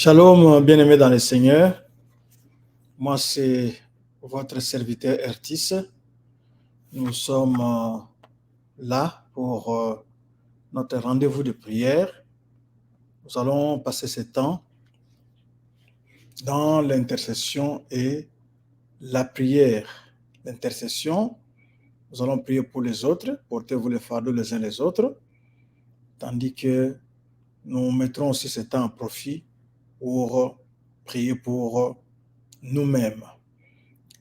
Shalom, bien-aimés dans le Seigneur. Moi, c'est votre serviteur Ertis. Nous sommes là pour notre rendez-vous de prière. Nous allons passer ce temps dans l'intercession et la prière. L'intercession, nous allons prier pour les autres, portez-vous les fardeaux les uns les autres, tandis que nous mettrons aussi ce temps à profit pour prier pour nous-mêmes.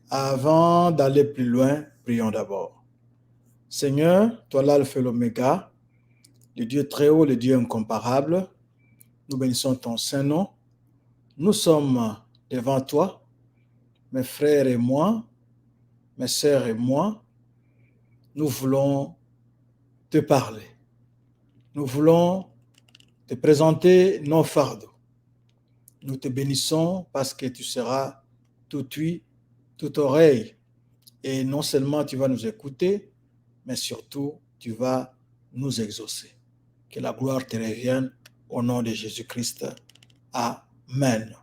Avant d'aller plus loin, prions d'abord. Seigneur, toi l'alpha et l'oméga, le Dieu très haut, le Dieu incomparable, nous bénissons ton saint nom. Nous sommes devant toi, mes frères et moi, mes sœurs et moi. Nous voulons te parler. Nous voulons te présenter nos fardeaux. Nous te bénissons parce que tu seras tout ouïe, toute oreille. Et non seulement tu vas nous écouter, mais surtout tu vas nous exaucer. Que la gloire te revienne au nom de Jésus-Christ. Amen.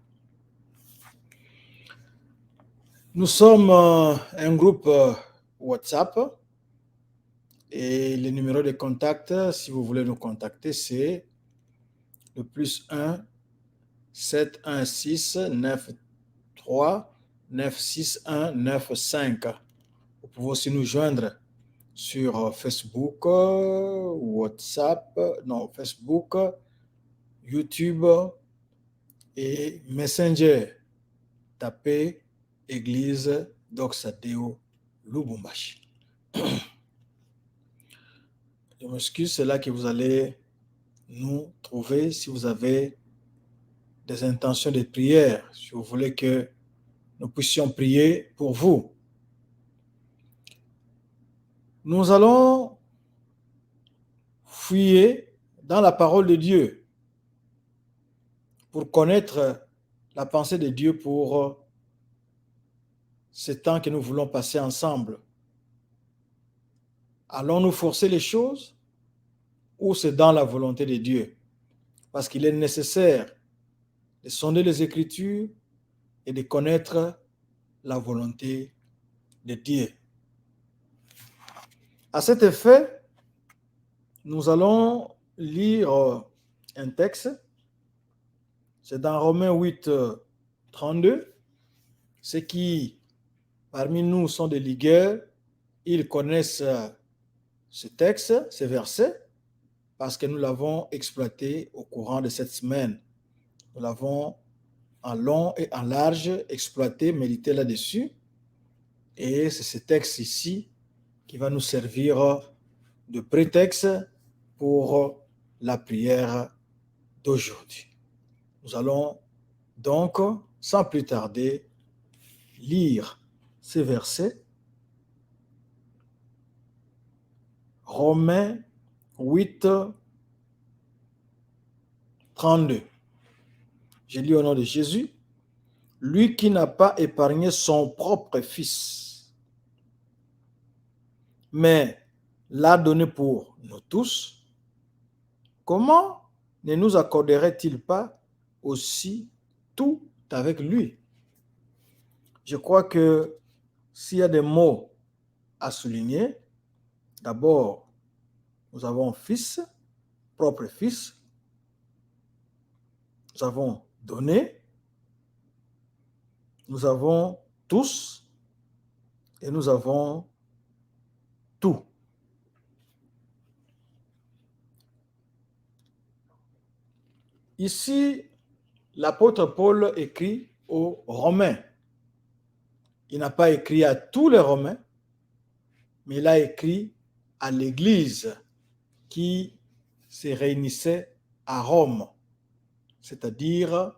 Nous sommes un groupe WhatsApp et le numéro de contact, si vous voulez nous contacter, c'est le +1 716 93 961 95. Vous pouvez aussi nous joindre sur Facebook, Facebook, YouTube et Messenger. Tapez Église d'Oxadeo Lubumbashi. Je m'excuse, c'est là que vous allez nous trouver si vous avez des intentions de prière, si vous voulez que nous puissions prier pour vous. Nous allons fouiller dans la parole de Dieu pour connaître la pensée de Dieu pour ce temps que nous voulons passer ensemble. Allons-nous forcer les choses ou c'est dans la volonté de Dieu? Parce qu'il est nécessaire de sonder les Écritures et de connaître la volonté de Dieu. À cet effet, nous allons lire un texte. C'est dans Romains 8, 32. Ceux qui, parmi nous, sont des ligueurs, ils connaissent ce texte, ce verset, parce que nous l'avons exploité au courant de cette semaine. Nous l'avons en long et en large exploité, médité là-dessus. Et c'est ce texte ici qui va nous servir de prétexte pour la prière d'aujourd'hui. Nous allons donc, sans plus tarder, lire ces versets. Romains 8, 32. Je lis au nom de Jésus. Lui qui n'a pas épargné son propre fils, mais l'a donné pour nous tous, comment ne nous accorderait-il pas aussi tout avec lui? Je crois que s'il y a des mots à souligner, d'abord, nous avons fils, propre fils, nous avons donné, nous avons tous et nous avons tout. Ici, l'apôtre Paul écrit aux Romains. Il n'a pas écrit à tous les Romains, mais il a écrit à l'Église qui se réunissait à Rome, c'est-à-dire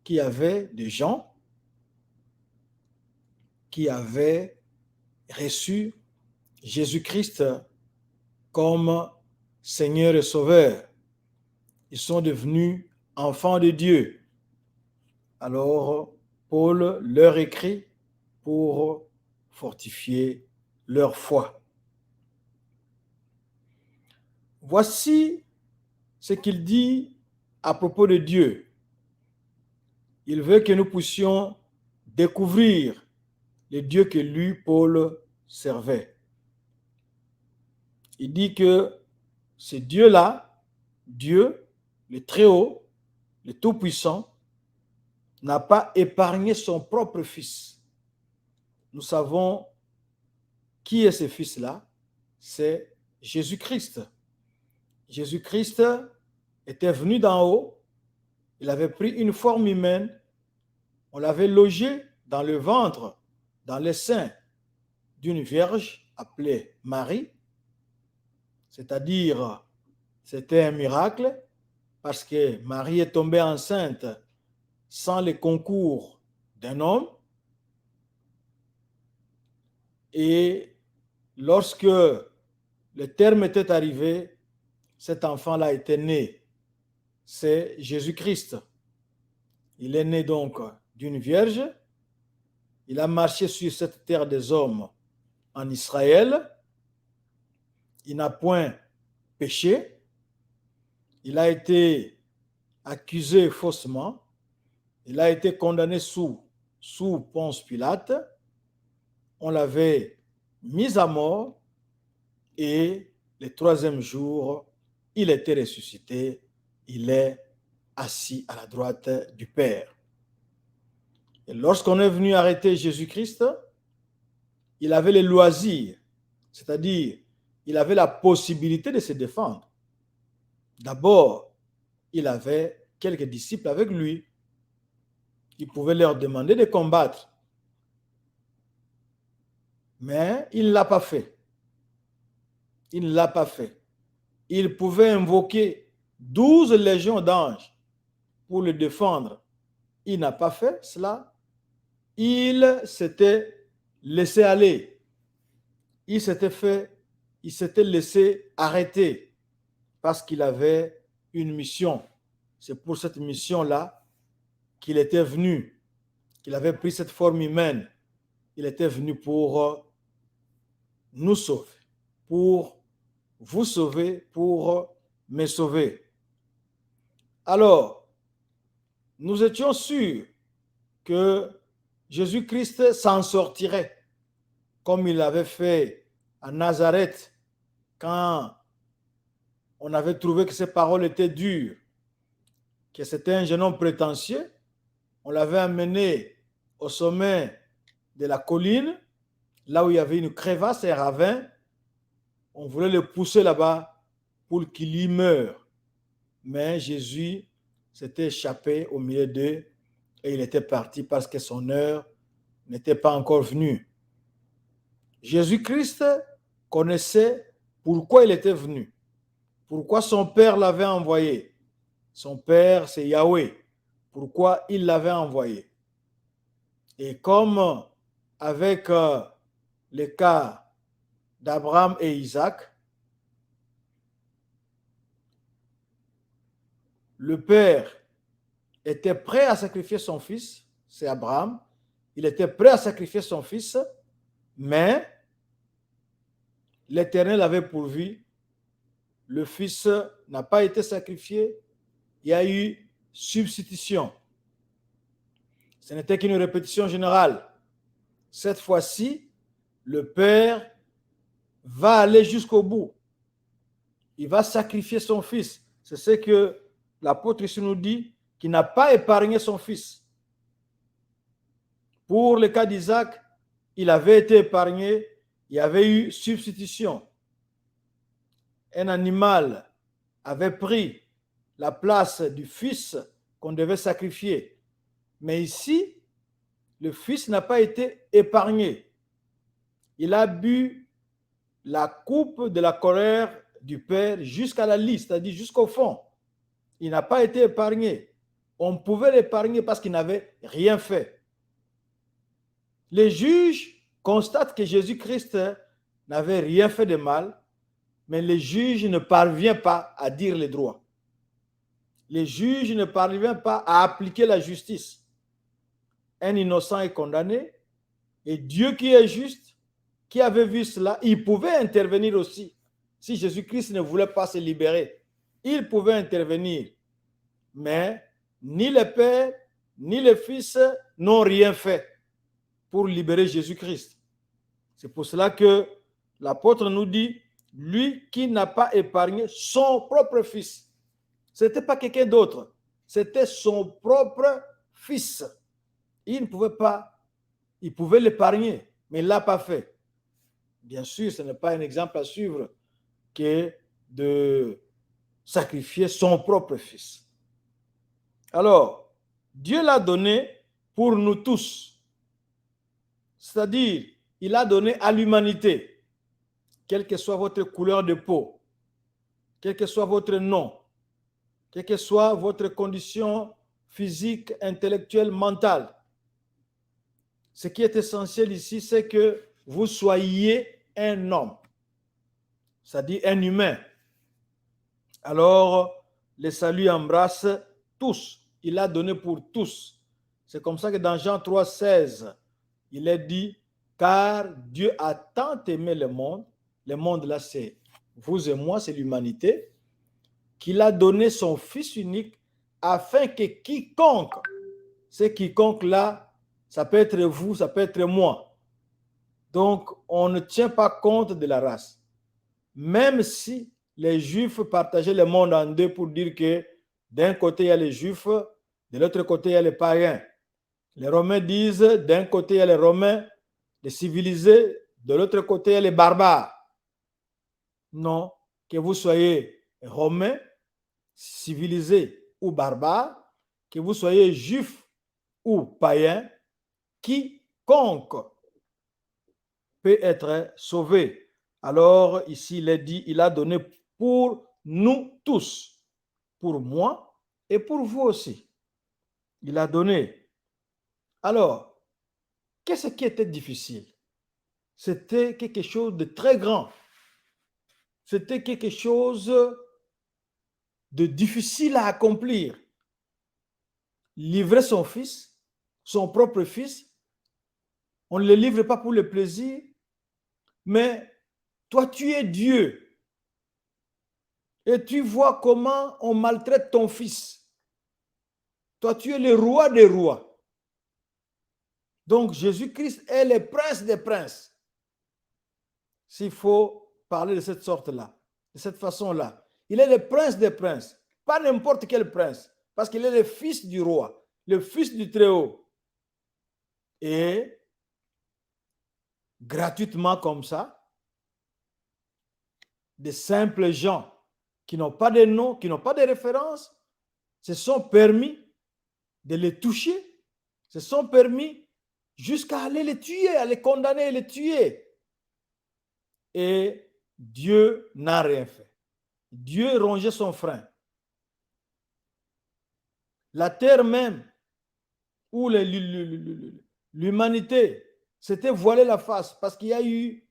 qui avait des gens qui avaient reçu Jésus-Christ comme Seigneur et Sauveur. Ils sont devenus enfants de Dieu. Alors, Paul leur écrit pour fortifier leur foi. Voici ce qu'il dit à propos de Dieu. Il veut que nous puissions découvrir le Dieu que lui, Paul, servait. Il dit que ce Dieu-là, Dieu, le Très-Haut, le Tout-Puissant, n'a pas épargné son propre Fils. Nous savons qui est ce Fils-là, c'est Jésus-Christ. Jésus-Christ était venu d'en haut, il avait pris une forme humaine, on l'avait logé dans le ventre, dans les seins d'une vierge appelée Marie, c'est-à-dire c'était un miracle parce que Marie est tombée enceinte sans le concours d'un homme. Et lorsque le terme était arrivé, cet enfant-là était né. C'est Jésus-Christ. Il est né donc d'une vierge. Il a marché sur cette terre des hommes en Israël. Il n'a point péché. Il a été accusé faussement. Il a été condamné sous Ponce Pilate. On l'avait mis à mort et le troisième jour, il était ressuscité. Il est assis à la droite du Père. Et lorsqu'on est venu arrêter Jésus-Christ, il avait le loisir, c'est-à-dire il avait la possibilité de se défendre. D'abord, il avait quelques disciples avec lui. Il pouvait leur demander de combattre. Mais il ne l'a pas fait. Il ne l'a pas fait. Il pouvait invoquer 12 légions d'anges pour le défendre. Il n'a pas fait cela. Il s'était laissé aller. Il s'était laissé arrêter parce qu'il avait une mission. C'est pour cette mission-là qu'il était venu, qu'il avait pris cette forme humaine. Il était venu pour nous sauver, pour vous sauver, pour me sauver. Alors, nous étions sûrs que Jésus-Christ s'en sortirait, comme il avait fait à Nazareth, quand on avait trouvé que ses paroles étaient dures, que c'était un jeune homme prétentieux. On l'avait amené au sommet de la colline, là où il y avait une crevasse et un ravin. On voulait le pousser là-bas pour qu'il y meure. Mais Jésus s'était échappé au milieu d'eux et il était parti parce que son heure n'était pas encore venue. Jésus-Christ connaissait pourquoi il était venu, pourquoi son Père l'avait envoyé. Son Père, c'est Yahweh. Pourquoi il l'avait envoyé. Et comme avec le cas d'Abraham et Isaac, le Père était prêt à sacrifier son fils, c'est Abraham, il était prêt à sacrifier son fils, mais l'Éternel avait pourvu, le fils n'a pas été sacrifié, il y a eu substitution. Ce n'était qu'une répétition générale. Cette fois-ci, le Père va aller jusqu'au bout. Il va sacrifier son fils. C'est ce que l'apôtre ici nous dit, qu'il n'a pas épargné son fils. Pour le cas d'Isaac, il avait été épargné, il y avait eu substitution. Un animal avait pris la place du fils qu'on devait sacrifier. Mais ici, le fils n'a pas été épargné. Il a bu la coupe de la colère du Père jusqu'à la lie, c'est-à-dire jusqu'au fond. Il n'a pas été épargné. On pouvait l'épargner parce qu'il n'avait rien fait. Les juges constatent que Jésus-Christ n'avait rien fait de mal, mais les juges ne parviennent pas à dire les droits. Les juges ne parviennent pas à appliquer la justice. Un innocent est condamné et Dieu qui est juste, qui avait vu cela, il pouvait intervenir aussi. Si Jésus-Christ ne voulait pas se libérer, il pouvait intervenir. Mais ni le Père, ni le Fils n'ont rien fait pour libérer Jésus-Christ. C'est pour cela que l'apôtre nous dit, lui qui n'a pas épargné son propre Fils. Ce n'était pas quelqu'un d'autre, c'était son propre Fils. Il ne pouvait pas, il pouvait l'épargner, mais il ne l'a pas fait. Bien sûr, ce n'est pas un exemple à suivre que de sacrifier son propre Fils. Alors, Dieu l'a donné pour nous tous. C'est-à-dire, il a donné à l'humanité, quelle que soit votre couleur de peau, quel que soit votre nom, quelle que soit votre condition physique, intellectuelle, mentale. Ce qui est essentiel ici, c'est que vous soyez un homme, c'est-à-dire un humain. Alors, le salut embrasse tous. Il a donné pour tous. C'est comme ça que dans Jean 3,16, il est dit, car Dieu a tant aimé le monde là c'est vous et moi, c'est l'humanité, qu'il a donné son Fils unique afin que quiconque, c'est quiconque là, ça peut être vous, ça peut être moi. Donc, on ne tient pas compte de la race. Même si les Juifs partageaient le monde en deux pour dire que d'un côté, il y a les Juifs, de l'autre côté, il y a les païens. Les Romains disent, d'un côté, il y a les Romains, les civilisés, de l'autre côté, il y a les barbares. Non, que vous soyez Romains, civilisés ou barbares, que vous soyez Juifs ou païens, quiconque peut être sauvé. Alors, ici, il est dit, il a donné pour nous tous, pour moi et pour vous aussi. Il a donné. Alors, qu'est-ce qui était difficile? C'était quelque chose de très grand. C'était quelque chose de difficile à accomplir. Livrer son fils, son propre fils, on ne le livre pas pour le plaisir, mais toi, tu es Dieu. Et tu vois comment on maltraite ton fils. Toi, tu es le roi des rois. Donc, Jésus-Christ est le prince des princes. S'il faut parler de cette sorte-là, de cette façon-là. Il est le prince des princes. Pas n'importe quel prince. Parce qu'il est le fils du roi, le fils du Très-Haut. Et gratuitement comme ça, des simples gens qui n'ont pas de nom, qui n'ont pas de référence, se sont permis de les toucher, se sont permis jusqu'à aller les tuer, à les condamner et les tuer. Et Dieu n'a rien fait. Dieu rongeait son frein. La terre même, où l'humanité s'était voilée la face parce qu'il y a eu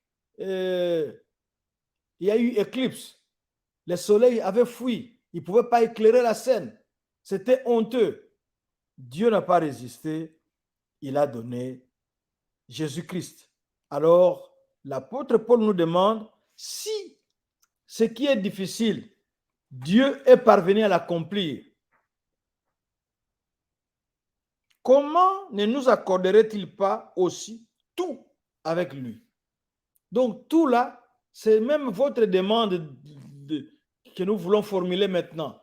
éclipse. Le soleil avait fui. Il ne pouvait pas éclairer la scène. C'était honteux. Dieu n'a pas résisté. Il a donné Jésus-Christ. Alors, l'apôtre Paul nous demande si ce qui est difficile, Dieu est parvenu à l'accomplir. Comment ne nous accorderait-il pas aussi tout avec lui? Donc, tout là, c'est même votre demande que nous voulons formuler maintenant.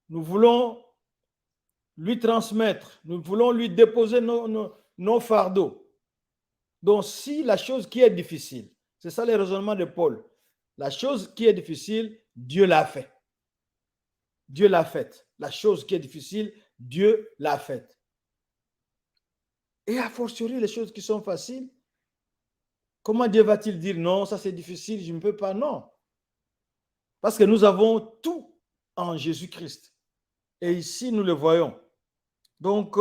Nous voulons lui transmettre, nous voulons lui déposer nos fardeaux. Donc, si la chose qui est difficile, c'est ça le raisonnement de Paul, la chose qui est difficile, Dieu l'a fait. Dieu l'a faite. La chose qui est difficile, Dieu l'a faite. Et a fortiori, les choses qui sont faciles, comment Dieu va-t-il dire non, ça c'est difficile, je ne peux pas? Non. Parce que nous avons tout en Jésus-Christ. Et ici, nous le voyons. Donc,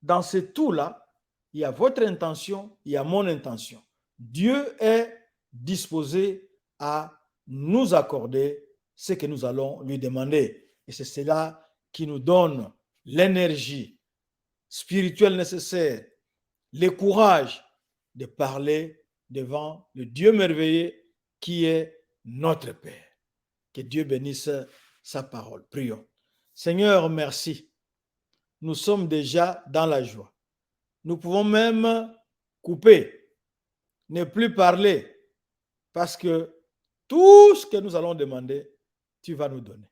dans ce tout-là, il y a votre intention, il y a mon intention. Dieu est disposé à nous accorder ce que nous allons lui demander. Et c'est cela qui nous donne l'énergie spirituelle nécessaire, le courage de parler devant le Dieu merveilleux qui est notre Père. Que Dieu bénisse sa parole. Prions. Seigneur, merci. nous sommes déjà dans la joie. Nous pouvons même couper, ne plus parler, parce que tout ce que nous allons demander, tu vas nous donner.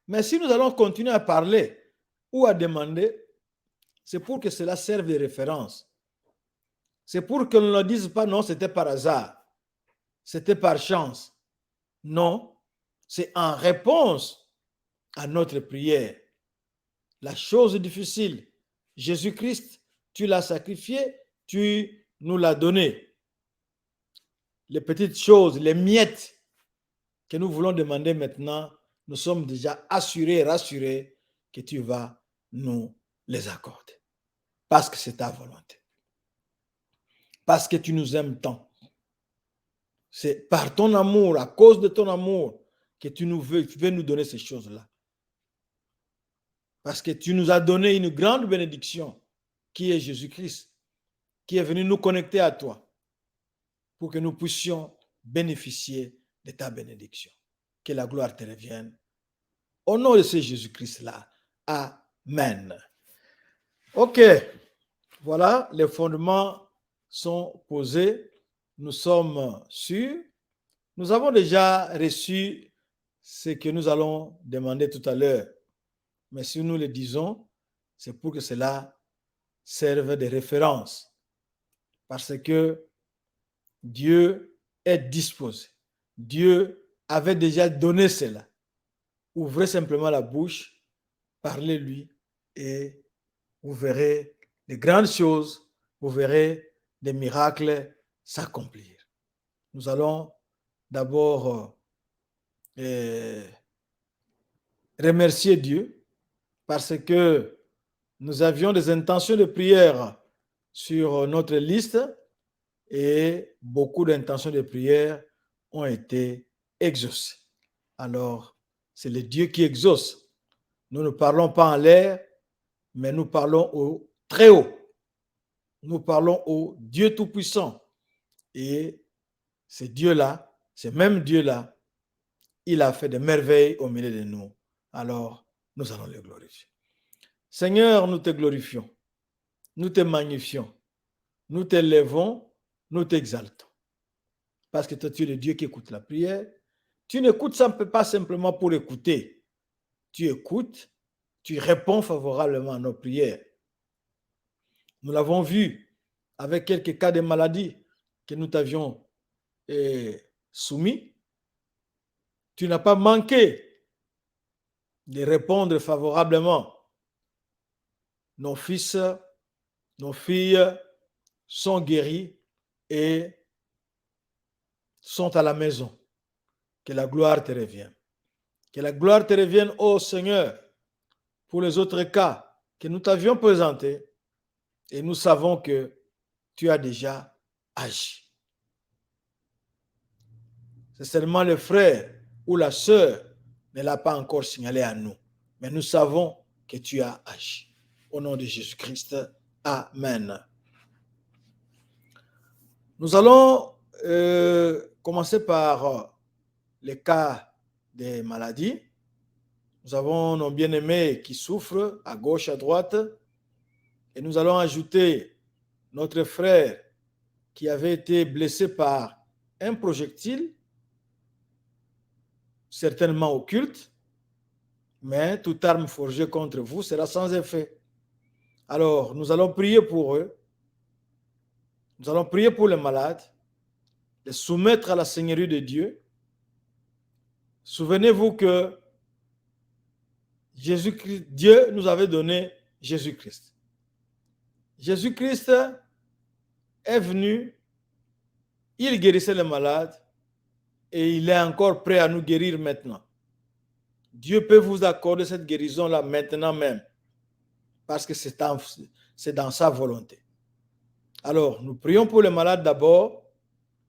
Mais si nous allons continuer à parler ou à demander, c'est pour que cela serve de référence. C'est pour que l'on ne dise pas non, c'était par hasard, c'était par chance. Non, c'est en réponse à notre prière. La chose difficile, Jésus-Christ, tu l'as sacrifié, tu nous l'as donné. Les petites choses, les miettes que nous voulons demander maintenant, nous sommes déjà assurés, rassurés que tu vas nous les accorder. Parce que c'est ta volonté. Parce que tu nous aimes tant. C'est par ton amour, à cause de ton amour, que tu veux nous donner ces choses-là. Parce que tu nous as donné une grande bénédiction qui est Jésus-Christ, qui est venu nous connecter à toi pour que nous puissions bénéficier de ta bénédiction. Que la gloire te revienne. Au nom de ce Jésus-Christ-là. Amen. Ok, voilà, les fondements sont posés. Nous sommes sûrs. Nous avons déjà reçu ce que nous allons demander tout à l'heure. Mais si nous le disons, c'est pour que cela serve de référence. Parce que Dieu est disposé. Dieu avait déjà donné cela. Ouvrez simplement la bouche, parlez-lui et vous verrez de grandes choses, vous verrez des miracles s'accomplir. Nous allons d'abord remercier Dieu parce que nous avions des intentions de prière sur notre liste et beaucoup d'intentions de prière ont été exaucées. Alors, c'est le Dieu qui exauce. Nous ne parlons pas en l'air, mais nous parlons au très haut. Nous parlons au Dieu Tout-Puissant. Et ce Dieu-là, ce même Dieu-là, il a fait des merveilles au milieu de nous. Alors, nous allons le glorifier. Seigneur, nous te glorifions, nous te magnifions, nous t'élèvons, nous t'exaltons. Parce que toi, tu es le Dieu qui écoute la prière. Tu n'écoutes pas simplement pour écouter. Tu écoutes, tu réponds favorablement à nos prières. Nous l'avons vu avec quelques cas de maladie que nous t'avions soumis. Tu n'as pas manqué de répondre favorablement. Nos fils, nos filles sont guéris et sont à la maison. Que la gloire te revienne. Que la gloire te revienne, ô Seigneur, pour les autres cas que nous t'avions présentés. Et nous savons que tu as déjà agi. C'est seulement le frère ou la sœur ne l'a pas encore signalé à nous. Mais nous savons que tu as agi. Au nom de Jésus-Christ, Amen. Nous allons commencer par les cas des maladies. Nous avons nos bien-aimés qui souffrent à gauche, à droite. Et nous allons ajouter notre frère qui avait été blessé par un projectile, certainement occulte, mais toute arme forgée contre vous sera sans effet. Alors, nous allons prier pour eux. Nous allons prier pour les malades, les soumettre à la Seigneurie de Dieu. Souvenez-vous que Jésus-Christ, Dieu nous avait donné Jésus-Christ. Jésus-Christ est venu, il guérissait les malades et il est encore prêt à nous guérir maintenant. Dieu peut vous accorder cette guérison-là maintenant même parce que c'est dans sa volonté. Alors, nous prions pour les malades d'abord.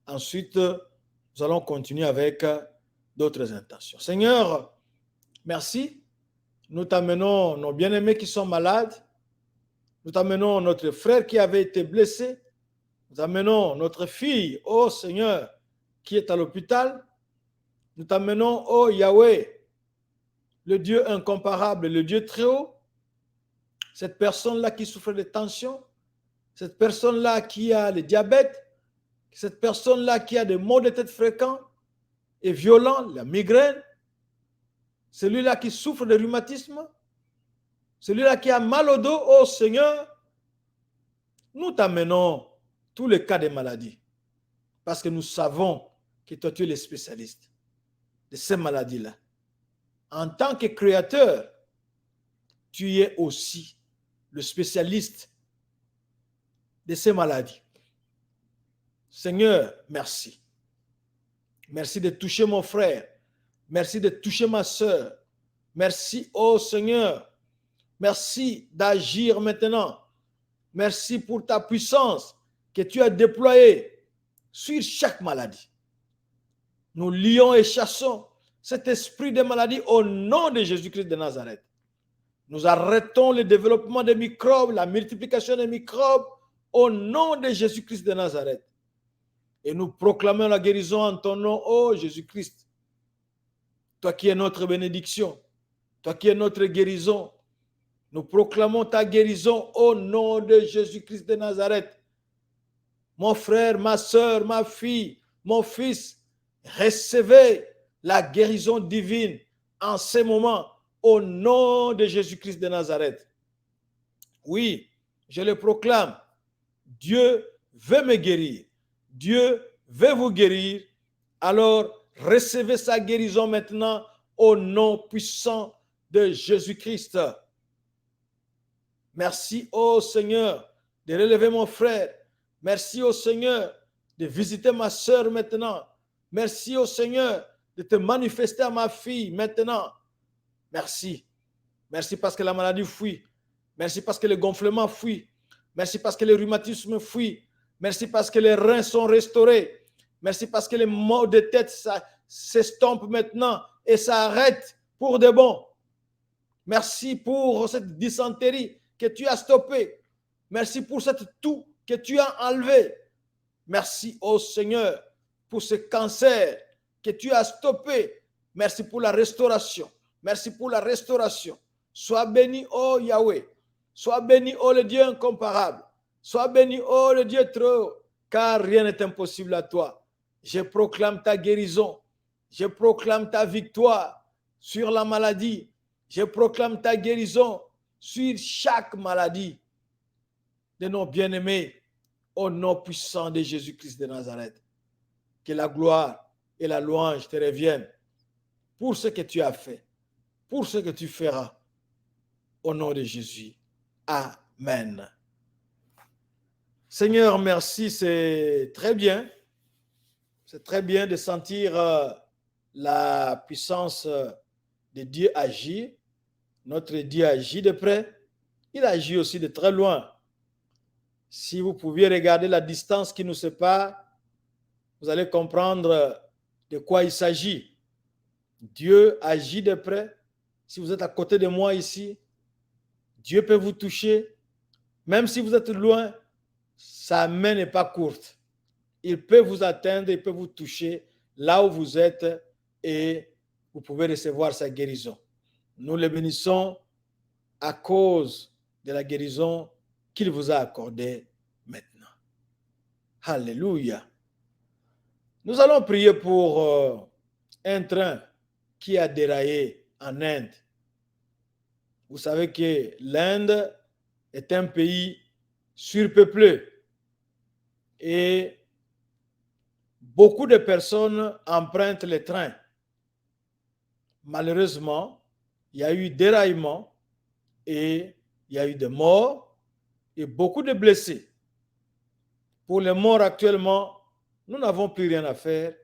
Ensuite, nous allons continuer avec d'autres intentions. Seigneur, merci. Nous t'amenons nos bien-aimés qui sont malades. Nous t'amenons notre frère qui avait été blessé. Nous t'amenons notre fille, ô Seigneur, qui est à l'hôpital. Nous t'amenons, ô Yahweh, le Dieu incomparable, le Dieu très haut. cette personne-là qui souffre de tension, cette personne-là qui a le diabète, cette personne-là qui a des maux de tête fréquents et violents, la migraine, celui-là qui souffre de rhumatisme, celui-là qui a mal au dos, oh Seigneur, nous t'amenons tous les cas de maladies parce que nous savons que toi tu es le spécialiste de ces maladies-là. En tant que créateur, tu es aussi le spécialiste de ces maladies. Seigneur, merci. Merci de toucher mon frère. Merci de toucher ma soeur. Merci, oh Seigneur. Merci d'agir maintenant. Merci pour ta puissance que tu as déployée sur chaque maladie. Nous lions et chassons cet esprit de maladie au nom de Jésus-Christ de Nazareth. Nous arrêtons le développement des microbes, la multiplication des microbes au nom de Jésus-Christ de Nazareth. Et nous proclamons la guérison en ton nom, oh Jésus-Christ. Toi qui es notre bénédiction, toi qui es notre guérison, nous proclamons ta guérison au nom de Jésus-Christ de Nazareth. Mon frère, ma soeur, ma fille, mon fils, recevez la guérison divine en ce moment au nom de Jésus-Christ de Nazareth. Oui, je le proclame. Dieu veut me guérir. Dieu veut vous guérir. Alors, recevez sa guérison maintenant au nom puissant de Jésus-Christ. Merci, ô Seigneur, de relever mon frère. Merci, ô Seigneur, de visiter ma soeur maintenant. Merci, ô Seigneur, de te manifester à ma fille maintenant. Merci. Merci parce que la maladie fuit. Merci parce que le gonflement fuit. Merci parce que le rhumatisme fuit. Merci parce que les reins sont restaurés. Merci parce que les maux de tête s'estompent maintenant et s'arrêtent pour de bon. Merci pour cette dysenterie que tu as stoppée. Merci pour cette toux que tu as enlevée. Merci, ô Seigneur, pour ce cancer que tu as stoppé. Merci pour la restauration. Merci pour la restauration. Sois béni, ô Yahweh. Sois béni, ô le Dieu incomparable. Sois béni, ô le Dieu très haut, car rien n'est impossible à toi. Je proclame ta guérison. Je proclame ta victoire sur la maladie. Je proclame ta guérison sur chaque maladie de nos bien-aimés au nom puissant de Jésus-Christ de Nazareth. Que la gloire et la louange te reviennent pour ce que tu as fait, pour ce que tu feras. Au nom de Jésus. Amen. Seigneur, merci, c'est très bien. C'est très bien de sentir la puissance de Dieu agir. Notre Dieu agit de près. Il agit aussi de très loin. Si vous pouviez regarder la distance qui nous sépare, vous allez comprendre de quoi il s'agit. Dieu agit de près. Si vous êtes à côté de moi ici, Dieu peut vous toucher. Même si vous êtes loin, sa main n'est pas courte. Il peut vous atteindre, il peut vous toucher là où vous êtes et vous pouvez recevoir sa guérison. Nous le bénissons à cause de la guérison qu'il vous a accordée maintenant. Alléluia. Nous allons prier pour un train qui a déraillé en Inde. Vous savez que l'Inde est un pays surpeuplé et beaucoup de personnes empruntent les trains. Malheureusement, il y a eu déraillement et il y a eu des morts et beaucoup de blessés. Pour les morts actuellement, nous n'avons plus rien à faire.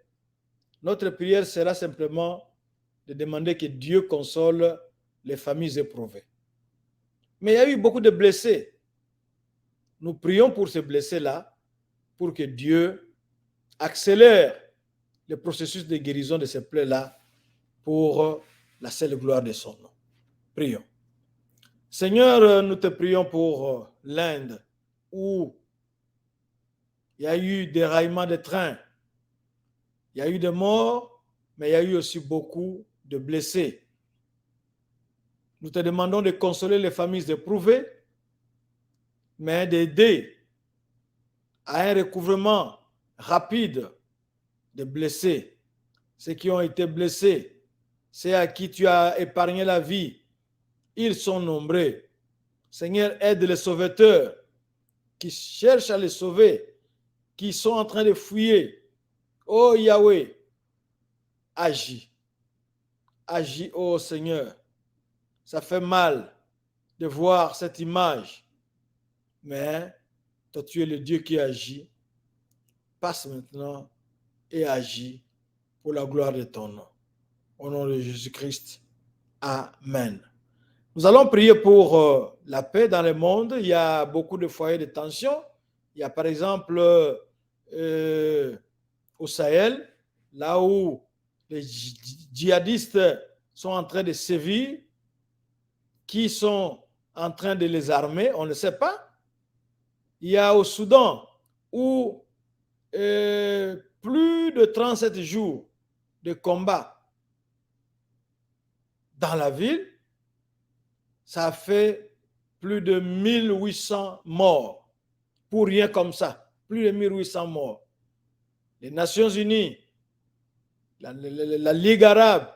Notre prière sera simplement de demander que Dieu console les familles éprouvées. Mais il y a eu beaucoup de blessés. Nous prions pour ces blessés-là, pour que Dieu accélère le processus de guérison de ces plaies-là pour la seule gloire de son nom. Prions. Seigneur, nous te prions pour l'Inde, où il y a eu déraillement de trains, il y a eu des morts, mais il y a eu aussi beaucoup de blessés. Nous te demandons de consoler les familles éprouvées, mais d'aider à un recouvrement rapide des blessés, ceux qui ont été blessés, ceux à qui tu as épargné la vie. Ils sont nombreux. Seigneur, aide les sauveteurs qui cherchent à les sauver, qui sont en train de fouiller. Oh Yahweh, agis. Agis, oh Seigneur. Ça fait mal de voir cette image. Mais toi, tu es le Dieu qui agit. Passe maintenant et agis pour la gloire de ton nom. Au nom de Jésus-Christ. Amen. Nous allons prier pour la paix dans le monde. Il y a beaucoup de foyers de tension. Il y a par exemple au Sahel, là où les djihadistes sont en train de sévir, qui sont en train de les armer, on ne sait pas. Il y a au Soudan où plus de 37 jours de combat dans la ville, ça fait plus de 1800 morts. Pour rien comme ça, plus de 1800 morts. Les Nations Unies, la Ligue arabe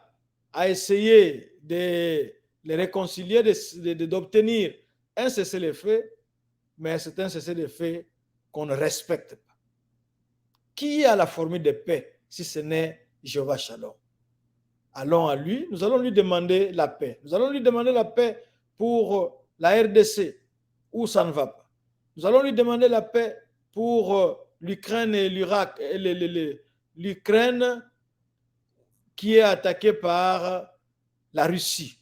a essayé de les réconcilier, d'obtenir un cessez-le-feu, mais c'est un cessez-le-feu qu'on ne respecte pas. Qui a la formule de paix si ce n'est Jéhovah Shalom? Allons à lui, nous allons lui demander la paix. Nous allons lui demander la paix pour la RDC, où ça ne va pas. Nous allons lui demander la paix pour l'Ukraine et l'Irak, l'Ukraine qui est attaquée par la Russie.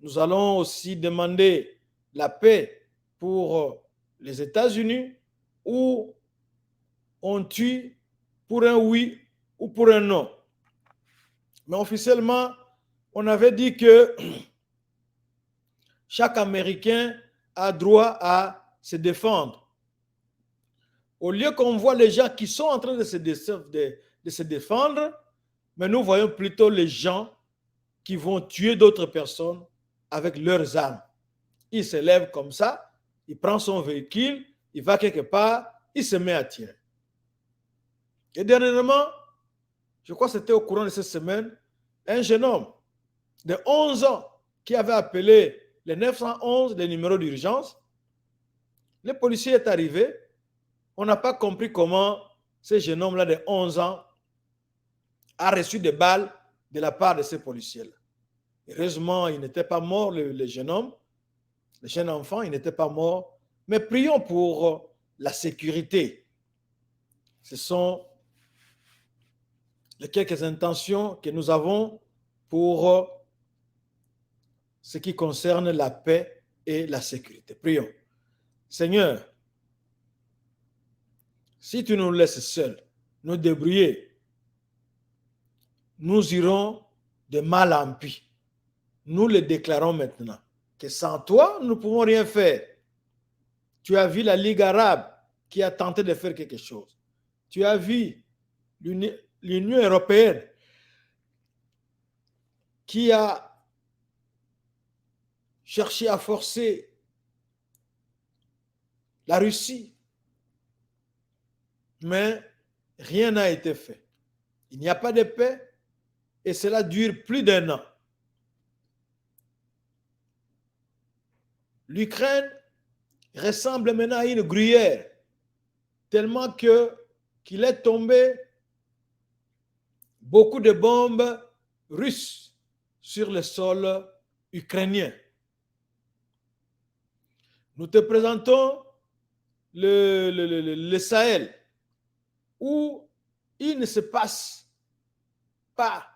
Nous allons aussi demander la paix pour les États-Unis, où on tue pour un oui ou pour un non. Mais officiellement, on avait dit que chaque Américain a droit à se défendre. Au lieu qu'on voit les gens qui sont en train de se défendre, mais nous voyons plutôt les gens qui vont tuer d'autres personnes avec leurs armes. Il se lève comme ça, il prend son véhicule, il va quelque part, il se met à tirer. Et dernièrement, je crois que c'était au courant de cette semaine, un jeune homme de 11 ans qui avait appelé le 911, le numéro d'urgence. Le policier est arrivé. On n'a pas compris comment ce jeune homme-là de 11 ans a reçu des balles de la part de ces policiers-là. Heureusement, il n'était pas mort, le jeune homme, le jeune enfant, il n'était pas mort. Mais prions pour la sécurité. Ce sont les quelques intentions que nous avons pour ce qui concerne la paix et la sécurité. Prions. Seigneur, si tu nous laisses seuls, nous débrouiller, nous irons de mal en pis. Nous le déclarons maintenant, que sans toi, nous ne pouvons rien faire. Tu as vu la Ligue arabe qui a tenté de faire quelque chose. Tu as vu l'Union européenne qui a cherché à forcer la Russie. Mais rien n'a été fait. Il n'y a pas de paix et cela dure plus d'1 an. L'Ukraine ressemble maintenant à une gruyère, tellement qu'il est tombé beaucoup de bombes russes sur le sol ukrainien. Nous te présentons le Sahel, où il ne se passe pas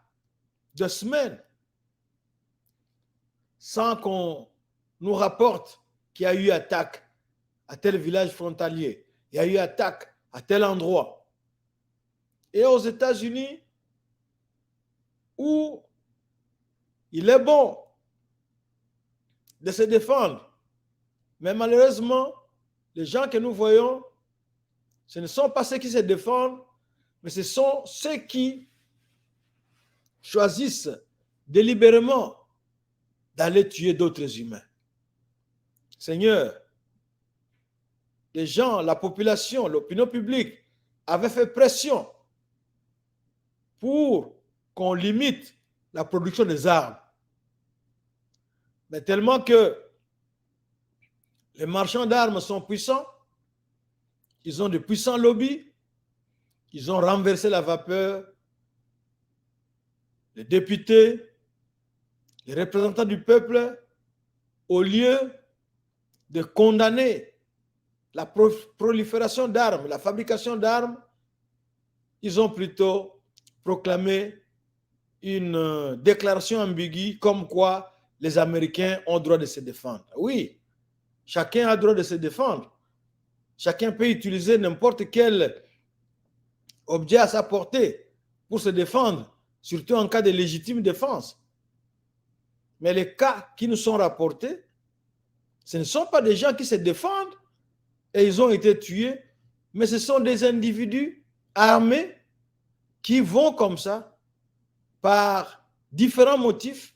de semaines sans qu'on nous rapporte qu'il y a eu attaque à tel village frontalier, il y a eu attaque à tel endroit. Et aux États-Unis, où il est bon de se défendre, mais malheureusement, les gens que nous voyons, ce ne sont pas ceux qui se défendent, mais ce sont ceux qui choisissent délibérément d'aller tuer d'autres humains. Seigneur, des gens, la population, l'opinion publique avaient fait pression pour qu'on limite la production des armes. Mais tellement que les marchands d'armes sont puissants, ils ont de puissants lobbies, ils ont renversé la vapeur, les députés, les représentants du peuple, au lieu de condamner la prolifération d'armes, la fabrication d'armes, ils ont plutôt proclamé une déclaration ambiguë comme quoi les Américains ont droit de se défendre. Oui, chacun a droit de se défendre. Chacun peut utiliser n'importe quel objet à sa portée pour se défendre, surtout en cas de légitime défense. Mais les cas qui nous sont rapportés, ce ne sont pas des gens qui se défendent et ils ont été tués, mais ce sont des individus armés qui vont comme ça, par différents motifs,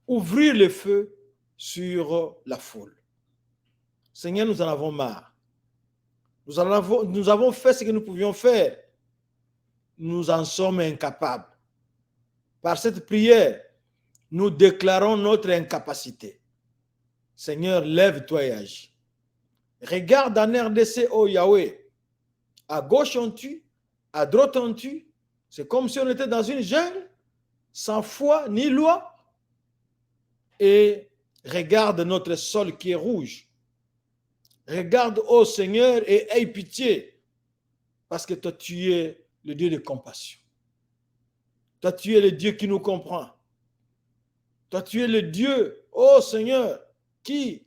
ouvrir le feu sur la foule. Seigneur, nous en avons marre. Nous avons fait ce que nous pouvions faire. Nous en sommes incapables. Par cette prière, nous déclarons notre incapacité. Seigneur, lève-toi et agis. Regarde en RDC, oh Yahweh. À gauche on tue, à droite on tue. C'est comme si on était dans une jungle, sans foi ni loi. Et regarde notre sol qui est rouge. Regarde, ô Seigneur, et aie pitié. Parce que toi, tu es le Dieu de compassion. Toi, tu es le Dieu qui nous comprend. Toi, tu es le Dieu, ô Seigneur, qui,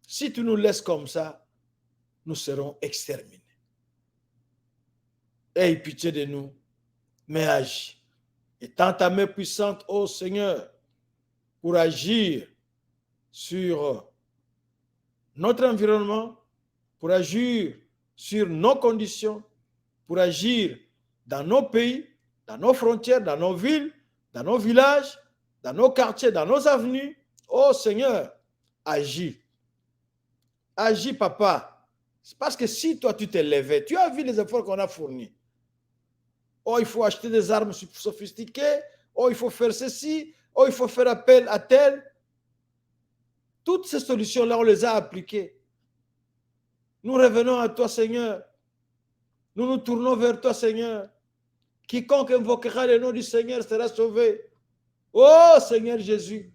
si tu nous laisses comme ça, nous serons exterminés. Aie pitié de nous, mais agis. Et tends ta main puissante, ô Seigneur, pour agir sur notre environnement, pour agir sur nos conditions, pour agir dans nos pays, dans nos frontières, dans nos villes, dans nos villages, dans nos quartiers, dans nos avenues. Oh Seigneur, agis. Agis, papa. C'est parce que si toi tu t'es levé, tu as vu les efforts qu'on a fournis. Oh, il faut acheter des armes sophistiquées. Oh, il faut faire ceci. Oh, il faut faire appel à tel. Toutes ces solutions-là, on les a appliquées. Nous revenons à toi, Seigneur. Nous nous tournons vers toi, Seigneur. Quiconque invoquera le nom du Seigneur sera sauvé. Oh, Seigneur Jésus,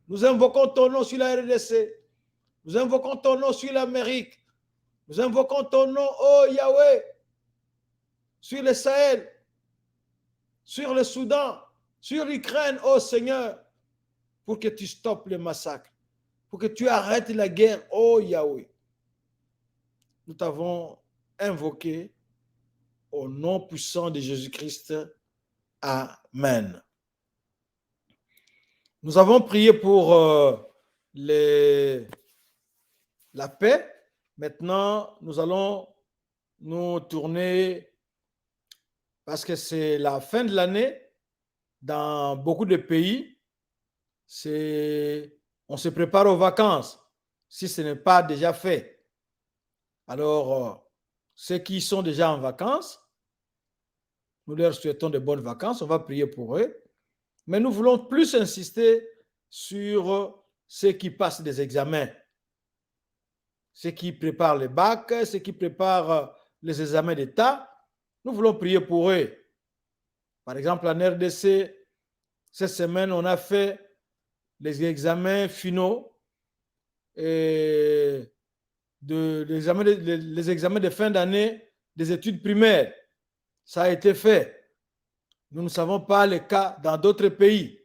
nous invoquons ton nom sur la RDC. Nous invoquons ton nom sur l'Amérique. Nous invoquons ton nom, oh Yahweh, sur le Sahel, sur le Soudan, sur l'Ukraine, oh Seigneur, pour que tu stoppes le massacre, pour que tu arrêtes la guerre, oh Yahweh. Nous t'avons invoqué au nom puissant de Jésus-Christ. Amen. Nous avons prié pour la paix. Maintenant, nous allons nous tourner, parce que c'est la fin de l'année, dans beaucoup de pays, on se prépare aux vacances, si ce n'est pas déjà fait. Alors, ceux qui sont déjà en vacances, nous leur souhaitons de bonnes vacances, on va prier pour eux. Mais nous voulons plus insister sur ceux qui passent des examens, ceux qui préparent les bacs, ceux qui préparent les examens d'État. Nous voulons prier pour eux. Par exemple, en RDC, cette semaine, on a fait les examens finaux et les examens de fin d'année des études primaires. Ça a été fait. Nous ne savons pas les cas dans d'autres pays.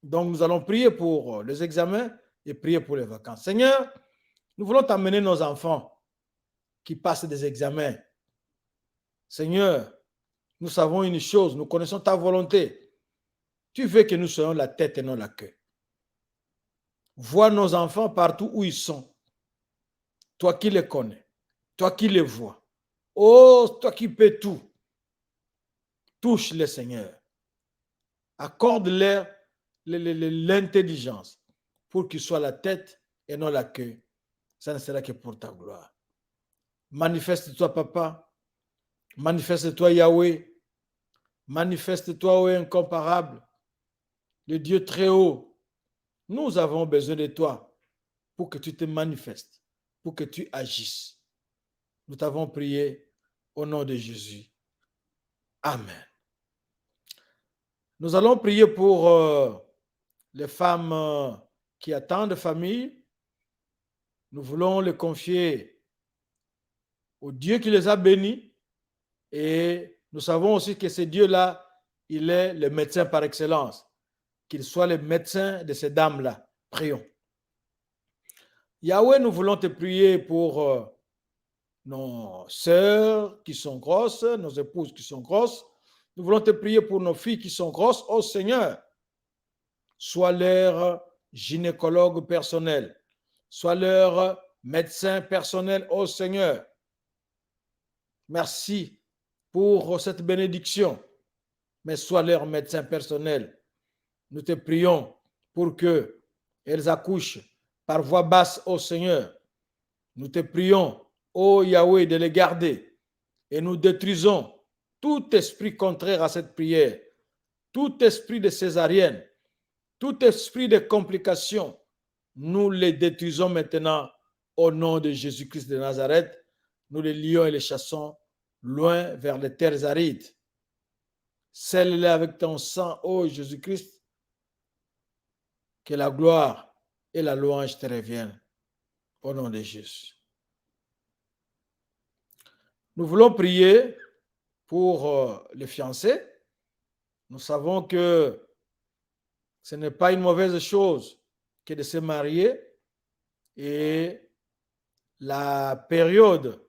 Donc, nous allons prier pour les examens et prier pour les vacances. Seigneur, nous voulons t'amener nos enfants qui passent des examens. Seigneur, nous savons une chose, nous connaissons ta volonté. Tu veux que nous soyons la tête et non la queue. Vois nos enfants partout où ils sont. Toi qui les connais, toi qui les vois. Oh, toi qui peux tout. Touche-les, Seigneur. Accorde-leur l'intelligence pour qu'ils soient la tête et non la queue. ça ne sera que pour ta gloire. Manifeste-toi, Papa. Manifeste-toi, Yahweh. Manifeste-toi, ô incomparable, le Dieu très haut. Nous avons besoin de toi pour que tu te manifestes, pour que tu agisses. Nous t'avons prié au nom de Jésus. Amen. Nous allons prier pour les femmes qui attendent famille. Nous voulons les confier au Dieu qui les a bénis. Et nous savons aussi que ce Dieu-là, il est le médecin par excellence. Qu'il soit le médecin de ces dames-là. Prions. Yahweh, nous voulons te prier pour nos sœurs qui sont grosses, nos épouses qui sont grosses. Nous voulons te prier pour nos filles qui sont grosses. Oh Seigneur, sois leur gynécologue personnel, sois leur médecin personnel. Oh Seigneur, merci pour cette bénédiction, mais sois leur médecin personnel. Nous te prions pour qu'elles accouchent par voie basse, ô Seigneur. Nous te prions, ô Yahweh, de les garder. Et nous détruisons tout esprit contraire à cette prière, tout esprit de césarienne, tout esprit de complications. Nous les détruisons maintenant au nom de Jésus-Christ de Nazareth. Nous les lions et les chassons loin vers les terres arides. Scelle-les avec ton sang, ô Jésus-Christ. Que la gloire et la louange te reviennent au nom de Jésus. Nous voulons prier pour les fiancés. Nous savons que ce n'est pas une mauvaise chose que de se marier et la période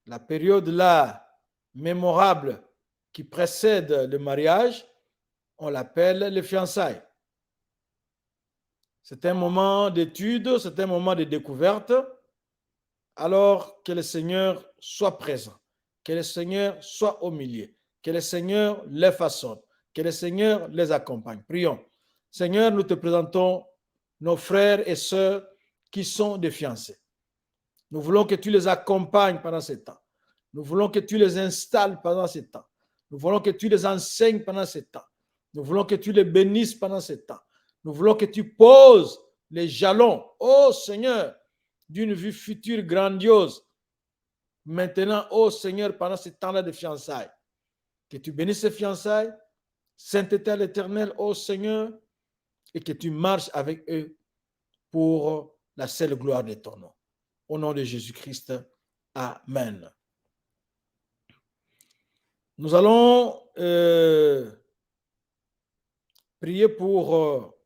là mémorable qui précède le mariage, on l'appelle les fiançailles. C'est un moment d'étude, c'est un moment de découverte. Alors que le Seigneur soit présent, que le Seigneur soit au milieu, que le Seigneur les façonne, que le Seigneur les accompagne. Prions. Seigneur, nous te présentons nos frères et sœurs qui sont des fiancés. Nous voulons que tu les accompagnes pendant ce temps. Nous voulons que tu les installes pendant ce temps. Nous voulons que tu les enseignes pendant ce temps. Nous voulons que tu les bénisses pendant ce temps. Nous voulons que tu poses les jalons, ô Seigneur, d'une vie future grandiose. Maintenant, ô Seigneur, pendant ce temps-là de fiançailles, que tu bénisses ces fiançailles, sainteté à l'Éternel, ô Seigneur, et que tu marches avec eux pour la seule gloire de ton nom. Au nom de Jésus-Christ, Amen. Nous allons prier pour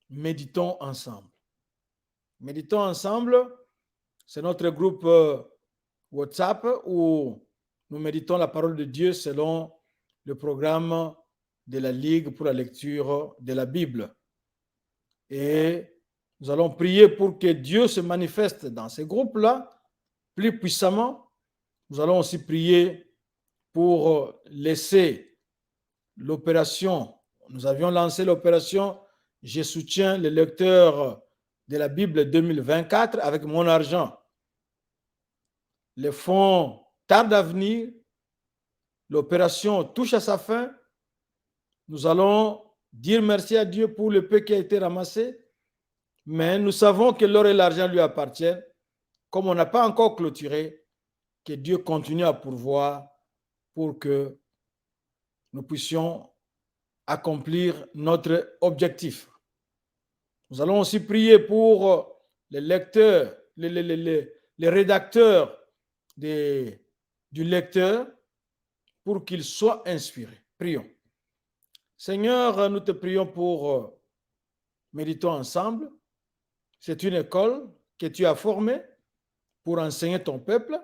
méditons ensemble. Méditons ensemble, c'est notre groupe WhatsApp où nous méditons la parole de Dieu selon le programme de la Ligue pour la lecture de la Bible. Et nous allons prier pour que Dieu se manifeste dans ces groupes-là plus puissamment. Nous allons aussi prier pour laisser l'opération. Nous avions lancé l'opération « Je soutiens les lecteurs de la Bible 2024 avec mon argent ». Les fonds tardent à venir. L'opération touche à sa fin. Nous allons dire merci à Dieu pour le peu qui a été ramassé. Mais nous savons que l'or et l'argent lui appartiennent. Comme on n'a pas encore clôturé, que Dieu continue à pourvoir pour que nous puissions accomplir notre objectif. Nous allons aussi prier pour les lecteurs, les rédacteurs du lecteur pour qu'il soit inspiré. Prions. Seigneur, nous te prions pour méditons ensemble. C'est une école que tu as formée pour enseigner ton peuple,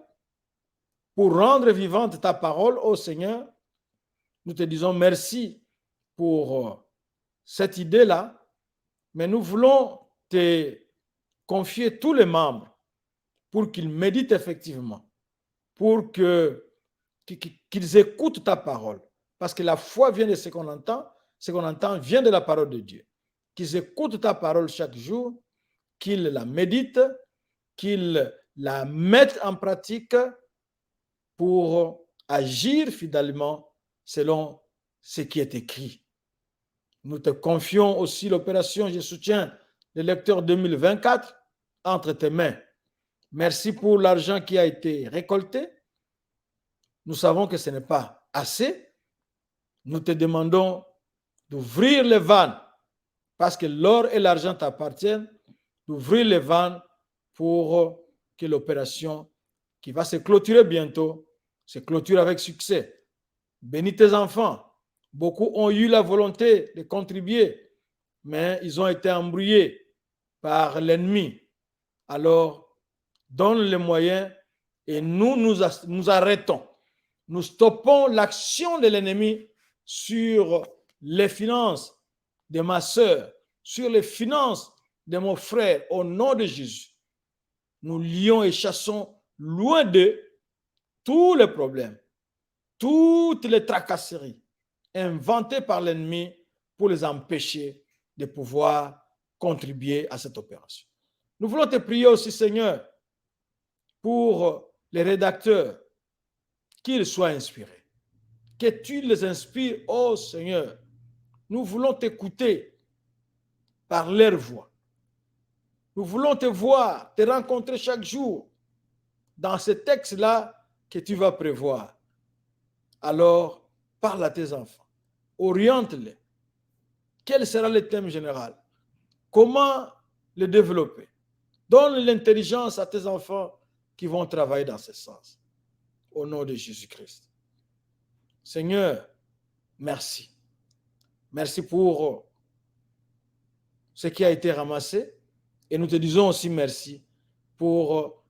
pour rendre vivante ta parole, ô Seigneur. Nous te disons merci pour cette idée-là, mais nous voulons te confier tous les membres pour qu'ils méditent effectivement, pour qu'ils écoutent ta parole. Parce que la foi vient de ce qu'on entend vient de la parole de Dieu. Qu'ils écoutent ta parole chaque jour, qu'ils la méditent, qu'ils la mettent en pratique pour agir fidèlement selon ce qui est écrit. Nous te confions aussi l'opération Je soutiens le lecteur 2024 entre tes mains. Merci pour l'argent qui a été récolté. Nous savons que ce n'est pas assez. Nous te demandons d'ouvrir les vannes parce que l'or et l'argent t'appartiennent, d'ouvrir les vannes pour que l'opération qui va se clôturer bientôt se clôture avec succès. Bénis tes enfants. Beaucoup ont eu la volonté de contribuer, mais ils ont été embrouillés par l'ennemi. Alors, donne les moyens et nous arrêtons. Nous stoppons l'action de l'ennemi sur les finances de ma sœur, sur les finances de mon frère, au nom de Jésus. Nous lions et chassons loin d'eux tous les problèmes, toutes les tracasseries inventées par l'ennemi pour les empêcher de pouvoir contribuer à cette opération. Nous voulons te prier aussi, Seigneur, pour les rédacteurs, qu'ils soient inspirés. Que tu les inspires, ô Seigneur. Nous voulons t'écouter par leur voix. Nous voulons te voir, te rencontrer chaque jour dans ce texte-là que tu vas prévoir. Alors, parle à tes enfants. Oriente-les. Quel sera le thème général? Comment le développer? Donne l'intelligence à tes enfants qui vont travailler dans ce sens. Au nom de Jésus-Christ. Seigneur, merci. Merci pour ce qui a été ramassé. Et nous te disons aussi merci pour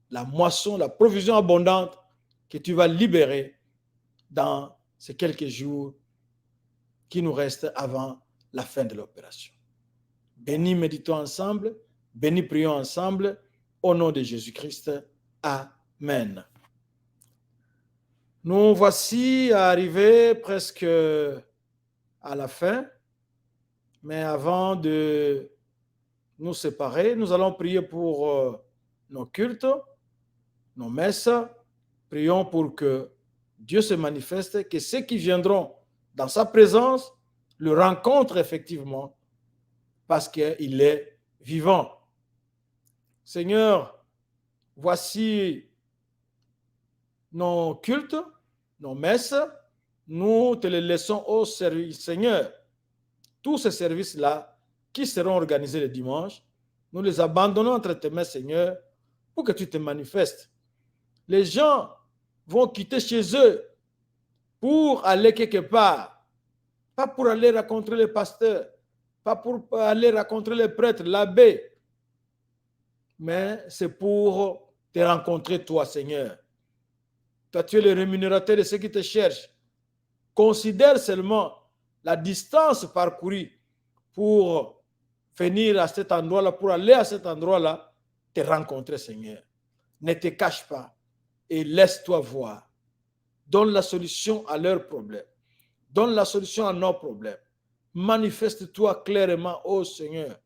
la moisson, la provision abondante que tu vas libérer dans ces quelques jours qui nous restent avant la fin de l'opération. Bénis, méditons ensemble, bénis, prions ensemble, au nom de Jésus-Christ. Amen. Nous voici arrivés presque à la fin, mais avant de nous séparer, nous allons prier pour nos cultes, nos messes. Prions pour que Dieu se manifeste, que ceux qui viendront dans sa présence le rencontrent effectivement parce qu'il est vivant. Seigneur, voici nos cultes, nos messes. Nous te les laissons au service, Seigneur. Tous ces services-là qui seront organisés le dimanche, nous les abandonnons entre tes mains, Seigneur, pour que tu te manifestes. Les gens vont quitter chez eux pour aller quelque part, pas pour aller rencontrer le pasteur, pas pour aller rencontrer le prêtre, l'abbé, mais c'est pour te rencontrer toi, Seigneur. Toi, tu es le rémunérateur de ceux qui te cherchent. Considère seulement la distance parcourue pour venir à cet endroit-là, pour aller à cet endroit-là, te rencontrer, Seigneur. Ne te cache pas et laisse-toi voir. Donne la solution à leurs problèmes. Donne la solution à nos problèmes. Manifeste-toi clairement, ô Seigneur.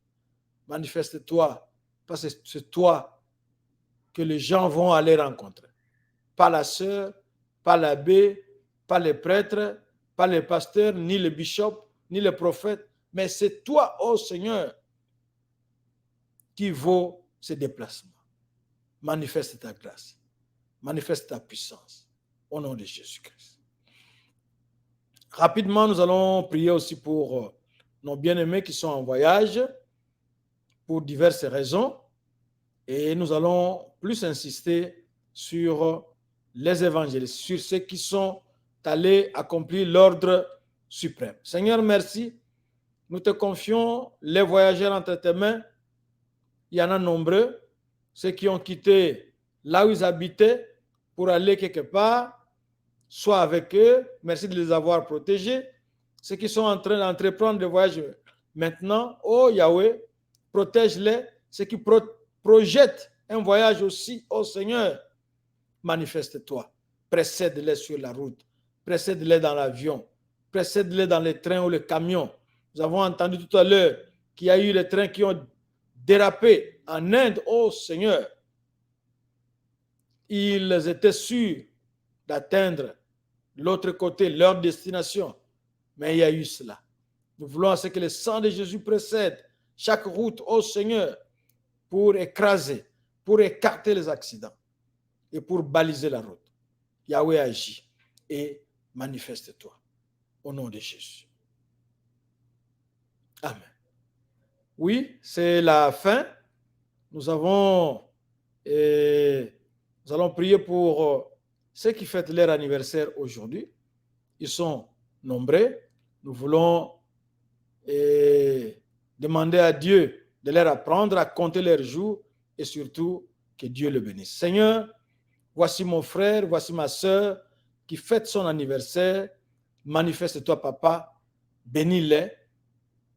Manifeste-toi, parce que c'est toi que les gens vont aller rencontrer. Pas la sœur, pas l'abbé, pas les prêtres, pas les pasteurs, ni les bishops, ni les prophètes, mais c'est toi, ô Seigneur, qui vaut ce déplacement. Manifeste ta grâce, manifeste ta puissance, au nom de Jésus-Christ. Rapidement, nous allons prier aussi pour nos bien-aimés qui sont en voyage, pour diverses raisons, et nous allons plus insister sur les évangélistes, sur ceux qui sont allés accomplir l'ordre suprême. Seigneur, merci. Nous te confions les voyageurs entre tes mains. Il y en a nombreux, ceux qui ont quitté là où ils habitaient pour aller quelque part, soit avec eux. Merci de les avoir protégés. Ceux qui sont en train d'entreprendre des voyages maintenant, oh Yahweh, protège-les. Ceux qui projettent un voyage aussi, oh Seigneur, manifeste-toi. Précède-les sur la route. Précède-les dans l'avion. Précède-les dans les trains ou les camions. Nous avons entendu tout à l'heure qu'il y a eu les trains qui ont dérapé en Inde, ô Seigneur, ils étaient sûrs d'atteindre l'autre côté, leur destination. Mais il y a eu cela. Nous voulons à ce que le sang de Jésus précède chaque route, ô Seigneur, pour écraser, pour écarter les accidents et pour baliser la route. Yahweh agit et manifeste-toi au nom de Jésus. Amen. Oui, c'est la fin. Nous allons prier pour ceux qui fêtent leur anniversaire aujourd'hui. Ils sont nombreux. Nous voulons demander à Dieu de leur apprendre à compter leurs jours et surtout que Dieu le bénisse. Seigneur, voici mon frère, voici ma soeur qui fête son anniversaire. Manifeste-toi, papa. Bénis-les.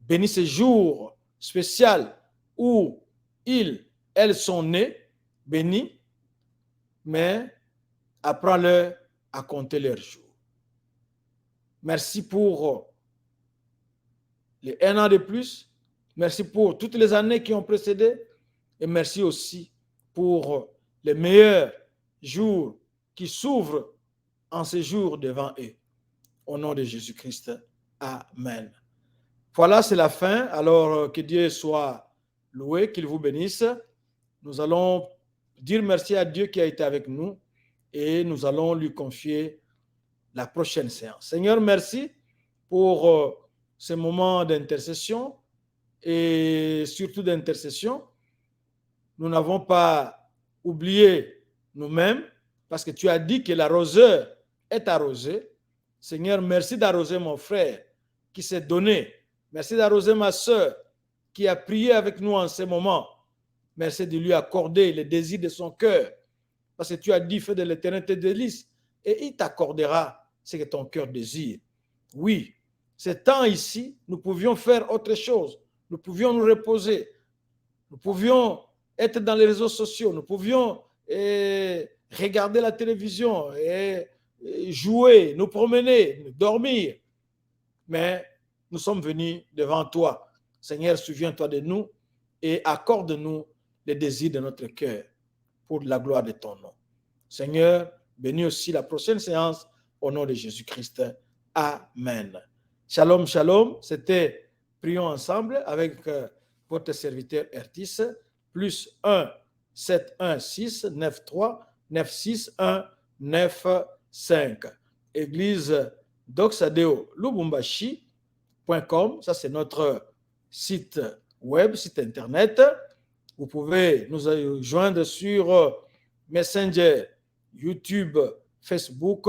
Bénis ce jour spécial où elles sont nées. Bénis, mais apprends-leur à compter leurs jours. Merci pour les 1 an de plus. Merci pour toutes les années qui ont précédé. Et merci aussi pour les meilleurs jours qui s'ouvrent en ces jours devant eux. Au nom de Jésus-Christ. Amen. Voilà, c'est la fin. Alors, que Dieu soit loué, qu'il vous bénisse. Nous allons dire merci à Dieu qui a été avec nous et nous allons lui confier la prochaine séance. Seigneur, merci pour ce moment d'intercession et surtout d'intercession. Nous n'avons pas oublié nous-mêmes parce que tu as dit que l'arroseur est arrosé. Seigneur, merci d'arroser mon frère qui s'est donné. Merci d'arroser ma soeur qui a prié avec nous en ce moment. Merci de lui accorder les désirs de son cœur. Parce que tu as dit, fais de l'Éternel tes délices et il t'accordera ce que ton cœur désire. Oui, ce temps ici, nous pouvions faire autre chose. Nous pouvions nous reposer. Nous pouvions être dans les réseaux sociaux. Nous pouvions regarder la télévision, jouer, nous promener, dormir. Mais nous sommes venus devant toi. Seigneur, souviens-toi de nous et accorde-nous les désirs de notre cœur pour la gloire de ton nom. Seigneur, bénis aussi la prochaine séance au nom de Jésus-Christ. Amen. Shalom, shalom. C'était Prions ensemble avec votre serviteur Ertis, plus 1 716 93 96 195. Église Doxadeo Lubumbashi.com, ça c'est notre site web, site internet. Vous pouvez nous joindre sur Messenger, YouTube, Facebook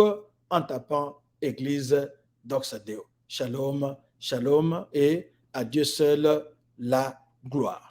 en tapant Église Doxadeo. Shalom, shalom et à Dieu seul la gloire.